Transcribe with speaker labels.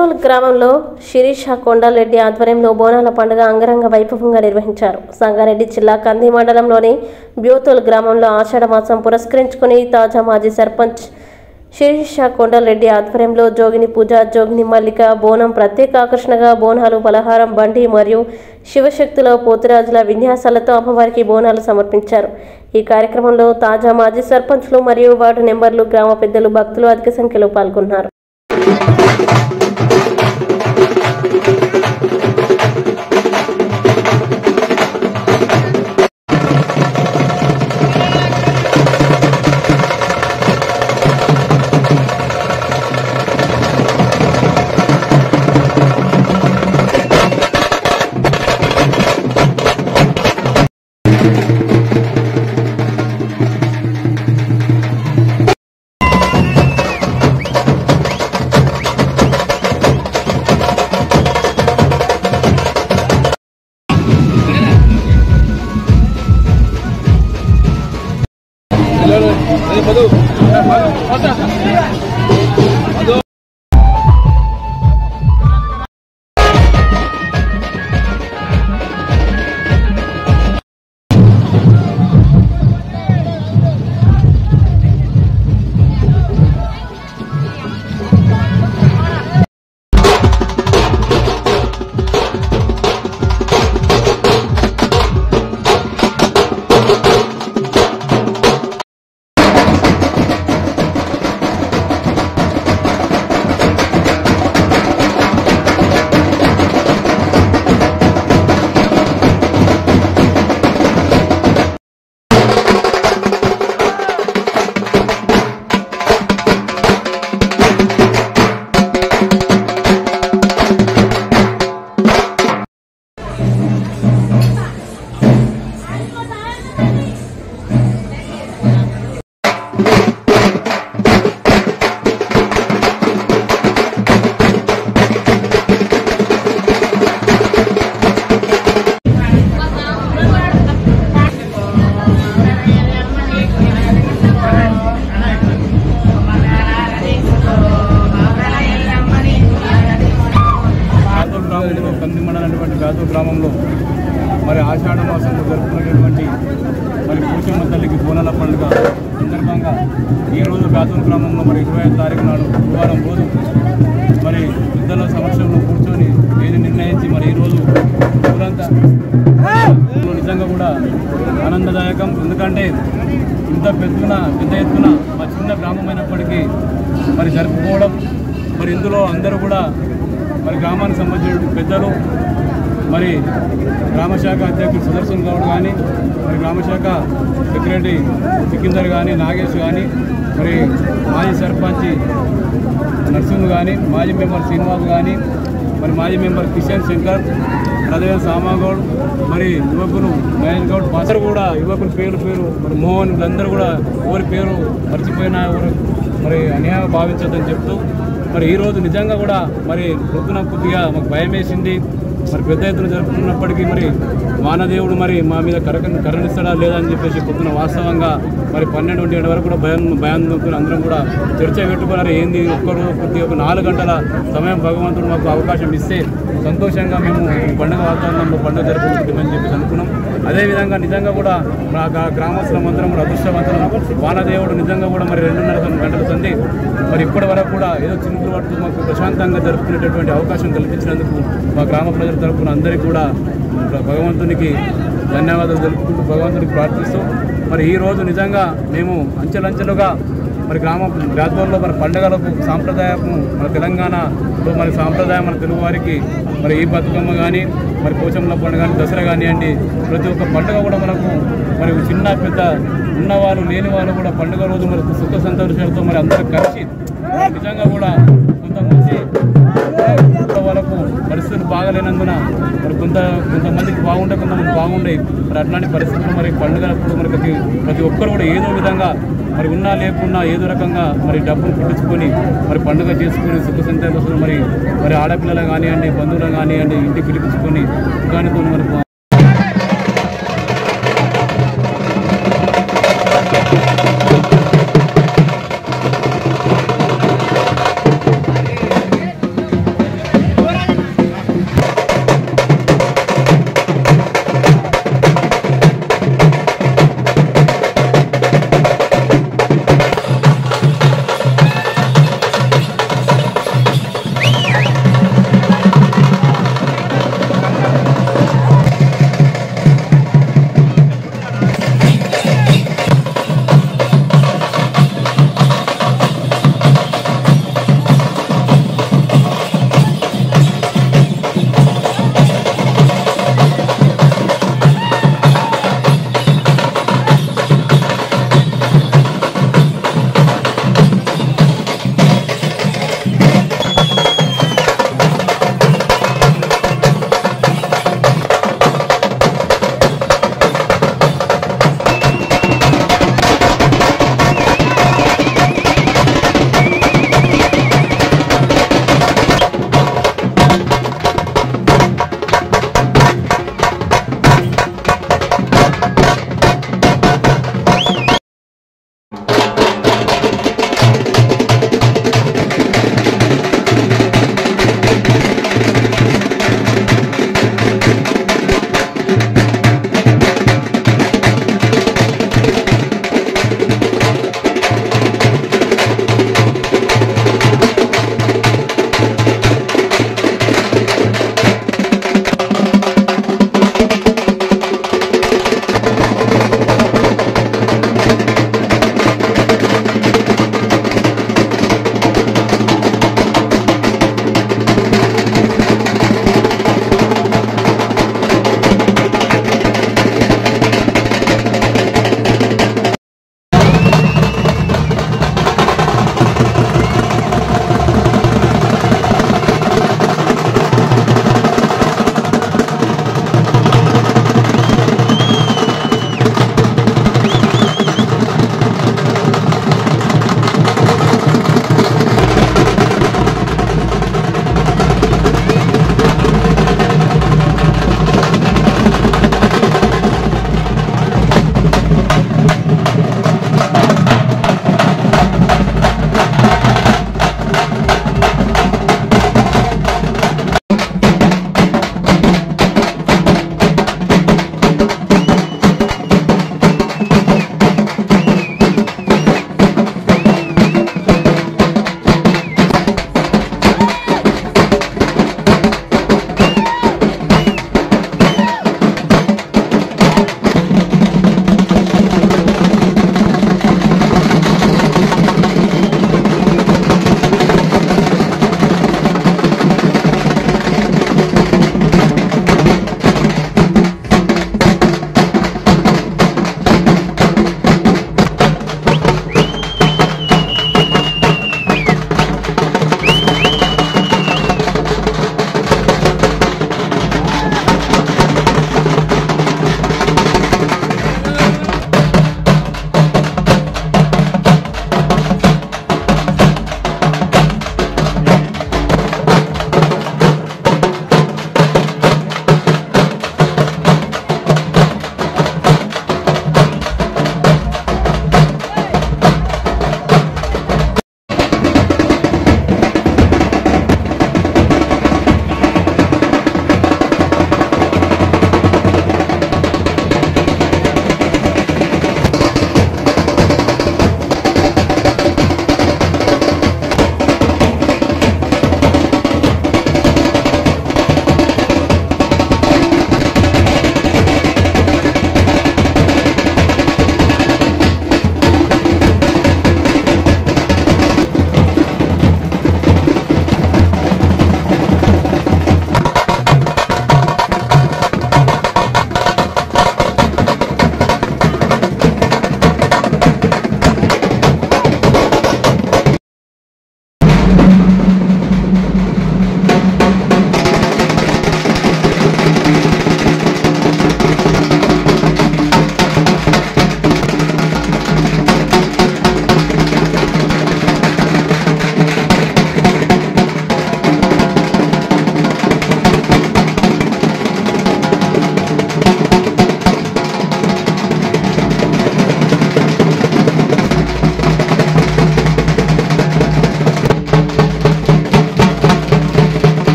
Speaker 1: బ్యోతోల్ గ్రామంలో శిరీష కొండారెడ్డి ఆధ్వర్యంలో బోనాల పండుగ అంగరంగ వైభవంగా నిర్వహించారు. సంగారెడ్డి జిల్లా కంది మండలంలోని బ్యోతోల్ గ్రామంలో ఆషాఢ మాసం పురస్కరించుకుని తాజా మాజీ సర్పంచ్ శిరీష కొండారెడ్డి ఆధ్వర్యంలో జోగిని పూజ, జోగిని మల్లిక బోనం ప్రత్యేక ఆకర్షణగా బోనాలు, పలహారం బండి మరియు శివశక్తుల పోతురాజుల విన్యాసాలతో అమ్మవారికి బోనాలు సమర్పించారు. ఈ కార్యక్రమంలో తాజా మాజీ సర్పంచ్లు మరియు వార్డు నెంబర్లు, గ్రామ పెద్దలు, భక్తులు అధిక సంఖ్యలో పాల్గొన్నారు.
Speaker 2: కంది మండలం బ్యోతోల్ గ్రామంలో మరి ఆషాఢ మాసంలో జరుపుకునేటువంటి మరి పోచమ్మ తల్లికి బోనాల పండుగ సందర్భంగా ఈరోజు బ్యోతోల్ గ్రామంలో మరి 25వ తారీఖు నాడు గురువారం రోజు మరి పెద్దల సమక్షంలో కూర్చొని ఏది నిర్ణయించి మరి ఈరోజు ఊరంతా నిజంగా కూడా ఆనందదాయకం. ఎందుకంటే ఇంత పెద్ద ఎత్తున మా చిన్న గ్రామమైనప్పటికీ మరి జరుపుకోవడం, మరి ఇందులో అందరూ కూడా మరి గ్రామానికి సంబంధించిన పెద్దలు, మరి గ్రామశాఖ అధ్యక్షుడు సుదర్శన్ గౌడ్ కానీ, మరి గ్రామశాఖ సెక్రటరీ సికిందర్ కానీ, నాగేష్ కానీ, మరి మాజీ సర్పంచ్ నర్సింహ్ కానీ, మాజీ మెంబర్ శ్రీనివాస్ కానీ, మరి మాజీ మెంబర్ కిషన్ శంకర్, అదే సామాగౌడ్, మరి యువకులు మహేష్ గౌడ్, అందరూ కూడా యువకుల పేరు మరి మోహన్, వీళ్ళందరూ కూడా ఎవరి పేరు మర్చిపోయినా ఎవరు మరి అన్యాయంగా భావించొద్దని చెప్తూ మరి ఈరోజు నిజంగా కూడా మరి పొద్దున కొద్దిగా మాకు భయం వేసింది. మరి పెద్ద ఎత్తున జరుపుకున్నప్పటికీ మరి వానదేవుడు మరి మా మీద కరుణిస్తాడా లేదా అని చెప్పేసి పొద్దున వాస్తవంగా మరి 12-1 గంటల వరకు కూడా భయాన్ని అందరం కూడా చర్చ పెట్టుకున్నారు. ఏంది కొద్దిగా ఒక 4 గంటల సమయం భగవంతుడు మాకు అవకాశం ఇస్తే సంతోషంగా మేము పండుగ వాతావరణంలో పండుగ జరుపుకుంటామని చెప్పేసి అనుకున్నాం. అదేవిధంగా నిజంగా కూడా మా గ్రామస్తులం అందరం కూడా అదృష్టవంతులం. వానదేవుడు నిజంగా కూడా మరి 2:30 గంటల సంధి మరి ఇప్పటి వరకు కూడా ఏదో చినుకులు పడుతూ మాకు ప్రశాంతంగా జరుపుకునేటటువంటి అవకాశం కల్పించినందుకు మా గ్రామ ప్రజల తరఫున అందరికీ కూడా భగవంతునికి ధన్యవాదాలు తెలుపుకుంటూ భగవంతునికి ప్రార్థిస్తూ మరి ఈరోజు నిజంగా మేము అంచెలంచెలుగా మరి బ్యోతోల్లో మన పండుగలకు సాంప్రదాయము మన తెలంగాణలో మరి సాంప్రదాయం మన తెలుగు వారికి మరి ఈ బతుకమ్మ కానీ, మరి పోచమ్మల పండుగ కానీ, దసరా కానివ్వండి, ప్రతి ఒక్క పండుగ కూడా మనకు మరి చిన్న పెద్ద ఉన్నవాళ్ళు లేని వాళ్ళు కూడా పండుగ రోజు మరి సుఖ సంతోషాలతో మరి అందరూ కలిసి నిజంగా కూడా కొంతమంది వాళ్ళకు పరిస్థితులు బాగలేనందున మరి కొంతమందికి బాగుండే, కొంతమంది బాగుండే, మరి అట్లాంటి పరిస్థితులు మరి పండుగలప్పుడు మరి ప్రతి ఒక్కరు కూడా ఏదో విధంగా మరి ఉన్నా లేకున్నా ఏదో రకంగా మరి డబ్బులు పుట్టించుకొని మరి పండుగ చేసుకొని సుఖ సంతోషాలు మరి ఆడపిల్లలు కానివ్వండి, బంధువులు కానివ్వండి, ఇంటికి పిలిపించుకొని సుఖానితో మరి